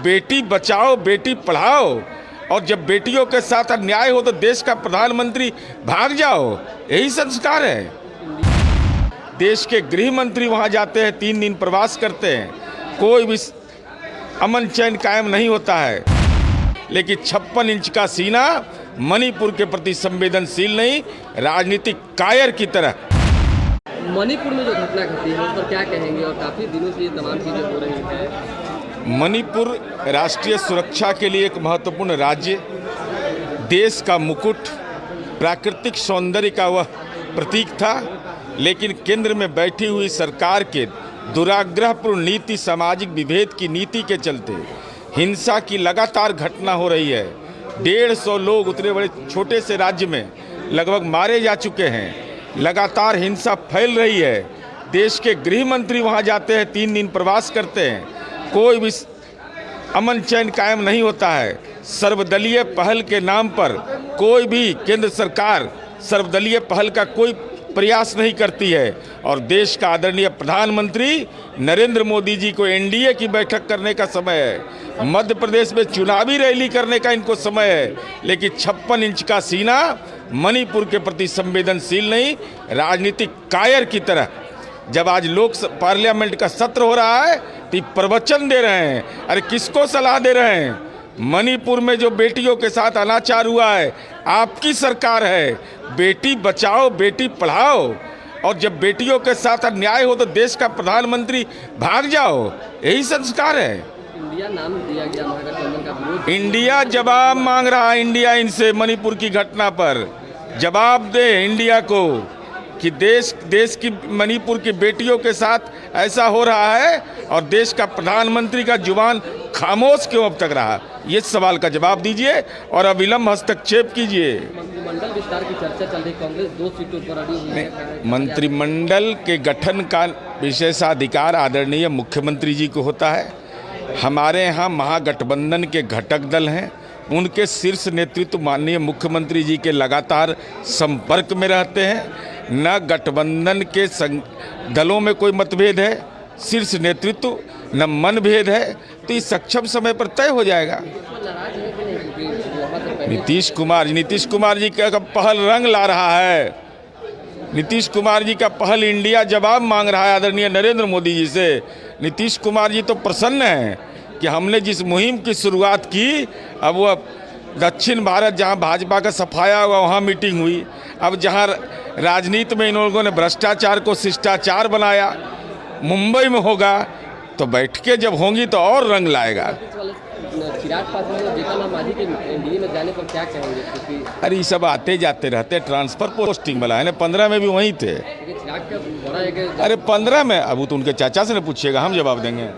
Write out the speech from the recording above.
बेटी बचाओ बेटी पढ़ाओ, और जब बेटियों के साथ अन्याय हो तो देश का प्रधानमंत्री भाग जाओ, यही संस्कार है। देश के गृह मंत्री वहाँ जाते हैं, 3 दिन प्रवास करते हैं, कोई भी अमन चैन कायम नहीं होता है। लेकिन 56 इंच का सीना मणिपुर के प्रति संवेदनशील नहीं, राजनीतिक कायर की तरह। मणिपुर में जो घटना घटी है उस पर क्या कहेंगे, और काफ़ी दिनों से ये तमाम चीज़ें हो रही हैं। मणिपुर राष्ट्रीय सुरक्षा के लिए एक महत्वपूर्ण राज्य, देश का मुकुट, प्राकृतिक सौंदर्य का वह प्रतीक था, लेकिन केंद्र में बैठी हुई सरकार के दुराग्रहपूर्ण नीति, सामाजिक विभेद की नीति के चलते हिंसा की लगातार घटना हो रही है। 150 लोग उतने बड़े छोटे से राज्य में लगभग मारे जा चुके हैं। लगातार हिंसा फैल रही है। देश के गृह मंत्री वहाँ जाते हैं, 3 दिन प्रवास करते हैं, कोई भी अमन चैन कायम नहीं होता है। सर्वदलीय पहल के नाम पर कोई भी केंद्र सरकार सर्वदलीय पहल का कोई प्रयास नहीं करती है, और देश का आदरणीय प्रधानमंत्री नरेंद्र मोदी जी को एनडीए की बैठक करने का समय है, मध्य प्रदेश में चुनावी रैली करने का इनको समय है, लेकिन 56 इंच का सीना मणिपुर के प्रति संवेदनशील नहीं, राजनीतिक कायर की तरह। जब आज लोक पार्लियामेंट का सत्र हो रहा है तो प्रवचन दे रहे हैं, अरे किसको सलाह दे रहे हैं? मणिपुर में जो बेटियों के साथ अनाचार हुआ है, आपकी सरकार है। बेटी बचाओ बेटी पढ़ाओ, और जब बेटियों के साथ अन्याय हो तो देश का प्रधानमंत्री भाग जाओ, यही संस्कार है। इंडिया नाम दिया गया महागठबंधन का विरोध। इंडिया जवाब मांग रहा है, इंडिया इनसे मणिपुर की घटना पर जवाब दे इंडिया को कि देश की मणिपुर की बेटियों के साथ ऐसा हो रहा है, और देश का प्रधानमंत्री का जुबान खामोश क्यों अब तक रहा? ये सवाल का जवाब दीजिए और अविलंब हस्तक्षेप कीजिए। मंत्रिमंडल विस्तार की चर्चा चल रही, कांग्रेस 2 सीटों पर अड़ी हुई है। मंत्रिमंडल के गठन का विशेषाधिकार आदरणीय मुख्यमंत्री जी को होता है। हमारे यहाँ महागठबंधन के घटक दल हैं, उनके शीर्ष नेतृत्व माननीय मुख्यमंत्री जी के लगातार संपर्क में रहते हैं। न गठबंधन के दलों में कोई मतभेद है, शीर्ष नेतृत्व न मनभेद है, तो इस सक्षम समय पर तय हो जाएगा। नीतीश कुमार जी का पहल रंग ला रहा है। नीतीश कुमार जी का पहल इंडिया जवाब मांग रहा है आदरणीय नरेंद्र मोदी जी से। नीतीश कुमार जी तो प्रसन्न हैं कि हमने जिस मुहिम की शुरुआत की, अब वह दक्षिण भारत जहां भाजपा का सफाया हुआ वहां मीटिंग हुई। अब जहां राजनीति में इन लोगों ने भ्रष्टाचार को शिष्टाचार बनाया, मुंबई में होगा तो बैठकें जब होंगी तो और रंग लाएगा। चिराग पासवान और जेठा मांझी के एनडीए में जाने पर क्या कहेंगे? अरे ये सब आते जाते रहते, ट्रांसफर पोस्टिंग वाला है ना, 15 में भी वहीं थे। चिराग का बड़ा है कि अरे 15 में, अब तो उनके चाचा से न पूछिएगा, हम जवाब देंगे।